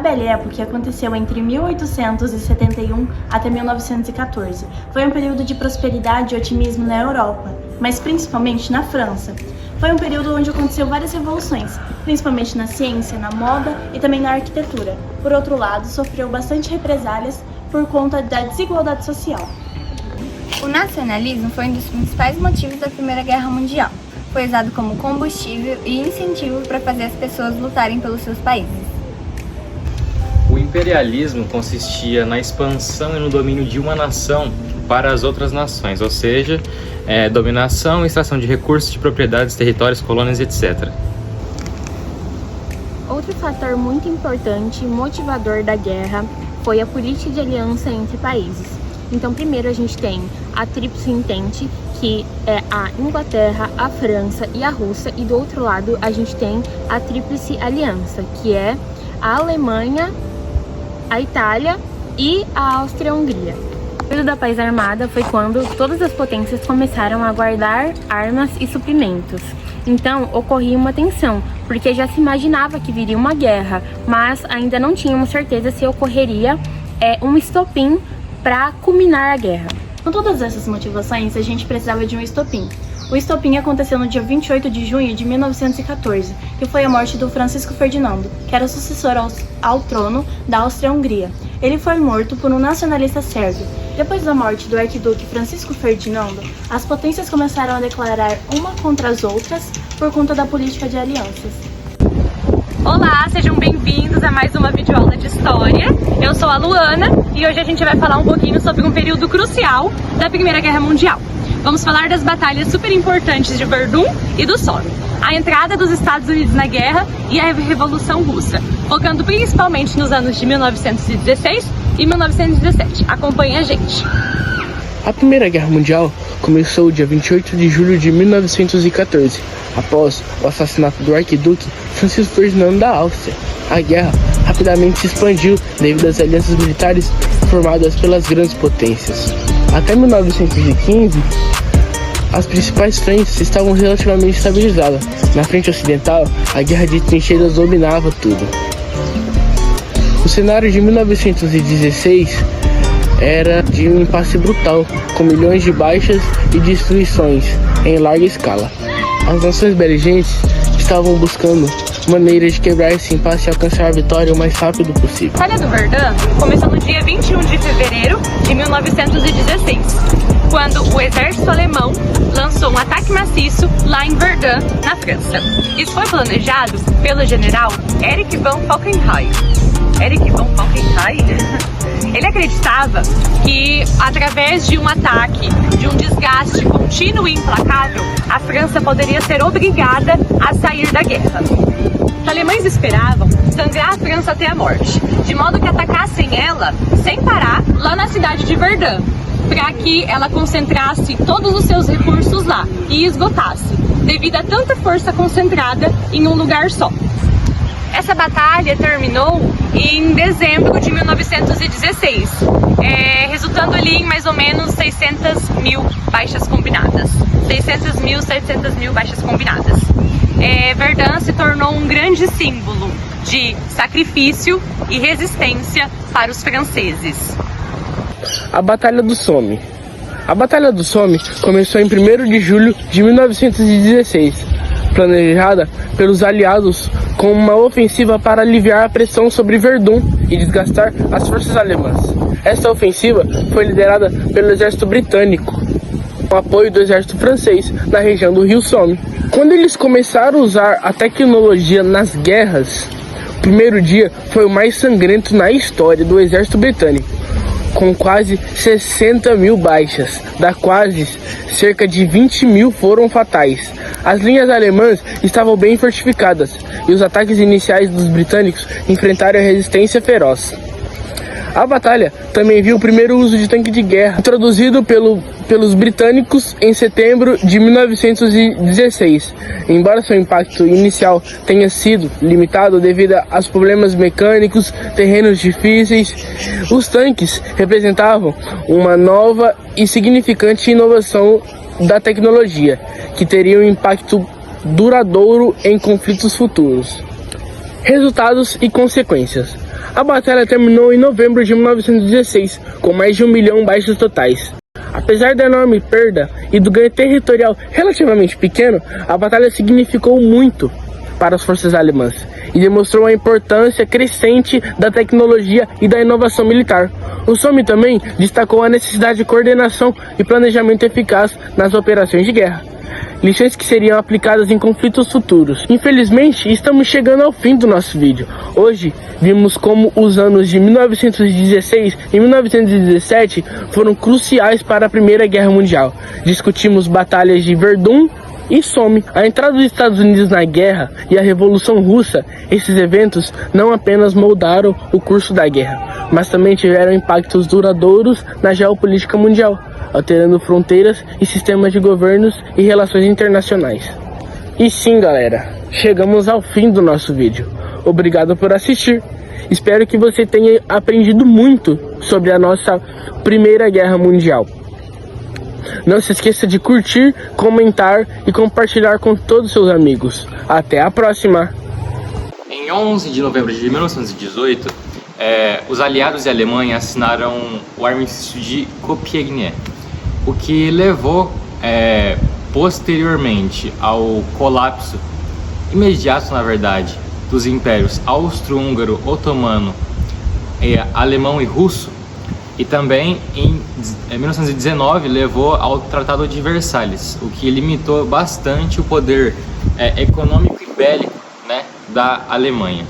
Belle Époque aconteceu entre 1871 até 1914. Foi um período de prosperidade e otimismo na Europa, mas principalmente na França. Foi um período onde aconteceu várias revoluções, principalmente na ciência, na moda e também na arquitetura. Por outro lado, sofreu bastante represálias por conta da desigualdade social. O nacionalismo foi um dos principais motivos da Primeira Guerra Mundial. Foi usado como combustível e incentivo para fazer as pessoas lutarem pelos seus países. O imperialismo consistia na expansão e no domínio de uma nação para as outras nações, ou seja, dominação e extração de recursos, de propriedades, territórios, colônias, etc. Outro fator muito importante e motivador da guerra foi a política de aliança entre países. Então, primeiro a gente tem a Tríplice Entente, que é a Inglaterra, a França e a Rússia, e do outro lado a gente tem a Tríplice Aliança, que é a Alemanha, a Itália e a Áustria-Hungria. O período da paz armada foi quando todas as potências começaram a guardar armas e suprimentos. Então, ocorria uma tensão, porque já se imaginava que viria uma guerra, mas ainda não tínhamos certeza se ocorreria um estopim para culminar a guerra. Com todas essas motivações, a gente precisava de um estopim. O estopim aconteceu no dia 28 de junho de 1914, que foi a morte do Francisco Ferdinando, que era o sucessor ao trono da Áustria-Hungria. Ele foi morto por um nacionalista sérvio. Depois da morte do arquiduque Francisco Ferdinando, as potências começaram a declarar uma contra as outras por conta da política de alianças. Olá, sejam bem-vindos a mais uma videoaula de História. Eu sou a Luana e hoje a gente vai falar um pouquinho sobre um período crucial da Primeira Guerra Mundial. Vamos falar das batalhas super importantes de Verdun e do Somme, a entrada dos Estados Unidos na guerra e a Revolução Russa, focando principalmente nos anos de 1916 e 1917. Acompanhe a gente! A Primeira Guerra Mundial começou dia 28 de julho de 1914, após o assassinato do arquiduque Francisco Ferdinando da Áustria. A guerra rapidamente se expandiu devido às alianças militares formadas pelas grandes potências. Até 1915, as principais frentes estavam relativamente estabilizadas. Na frente ocidental, a guerra de trincheiras dominava tudo. O cenário de 1916 era de um impasse brutal, com milhões de baixas e destruições em larga escala. As nações beligentes estavam buscando maneiras de quebrar esse impasse e alcançar a vitória o mais rápido possível. A Batalha do Verdun começou no dia 21 de fevereiro de 1916, quando o exército alemão lançou um ataque maciço lá em Verdun, na França. Isso foi planejado pelo general Erich von Falkenhayn. Erich von Falkenhayn? Ele acreditava que, através de um ataque, de um desgaste contínuo e implacável, a França poderia ser obrigada a sair da guerra. Os alemães esperavam sangrar a França até a morte, de modo que atacassem ela sem parar lá na cidade de Verdun, para que ela concentrasse todos os seus recursos lá e esgotasse, devido a tanta força concentrada em um lugar só. Essa batalha terminou em dezembro de 1916, resultando ali em mais ou menos 600 mil baixas combinadas. 600 mil, 700 mil baixas combinadas. Verdun se tornou um grande símbolo de sacrifício e resistência para os franceses. A Batalha do Somme. A Batalha do Somme começou em 1º de julho de 1916, planejada pelos aliados com uma ofensiva para aliviar a pressão sobre Verdun e desgastar as forças alemãs. Essa ofensiva foi liderada pelo exército britânico, com apoio do exército francês na região do rio Somme. Quando eles começaram a usar a tecnologia nas guerras, o primeiro dia foi o mais sangrento na história do exército britânico, com quase 60 mil baixas, da quais cerca de 20 mil foram fatais. As linhas alemãs estavam bem fortificadas e os ataques iniciais dos britânicos enfrentaram a resistência feroz. A batalha também viu o primeiro uso de tanque de guerra, introduzido pelos britânicos em setembro de 1916. Embora seu impacto inicial tenha sido limitado devido aos problemas mecânicos, terrenos difíceis, os tanques representavam uma nova e significante inovação da tecnologia, que teria um impacto duradouro em conflitos futuros. Resultados e consequências. A batalha terminou em novembro de 1916, com mais de 1 milhão de baixas totais. Apesar da enorme perda e do ganho territorial relativamente pequeno, a batalha significou muito para as forças alemãs e demonstrou a importância crescente da tecnologia e da inovação militar. O Somme também destacou a necessidade de coordenação e planejamento eficaz nas operações de guerra, lições que seriam aplicadas em conflitos futuros. Infelizmente, estamos chegando ao fim do nosso vídeo. Hoje, vimos como os anos de 1916 e 1917 foram cruciais para a Primeira Guerra Mundial. Discutimos batalhas de Verdun e Somme. A entrada dos Estados Unidos na guerra e a Revolução Russa, esses eventos não apenas moldaram o curso da guerra, mas também tiveram impactos duradouros na geopolítica mundial, alterando fronteiras e sistemas de governos e relações internacionais. E sim, galera, chegamos ao fim do nosso vídeo. Obrigado por assistir. Espero que você tenha aprendido muito sobre a nossa Primeira Guerra Mundial. Não se esqueça de curtir, comentar e compartilhar com todos os seus amigos. Até a próxima! Em 11 de novembro de 1918, os aliados e a Alemanha assinaram o Armistício de Compiègne, o que levou posteriormente ao colapso imediato, na verdade, dos impérios austro-húngaro, otomano, alemão e russo, e também em 1919 levou ao Tratado de Versalhes, o que limitou bastante o poder econômico e bélico, né, da Alemanha.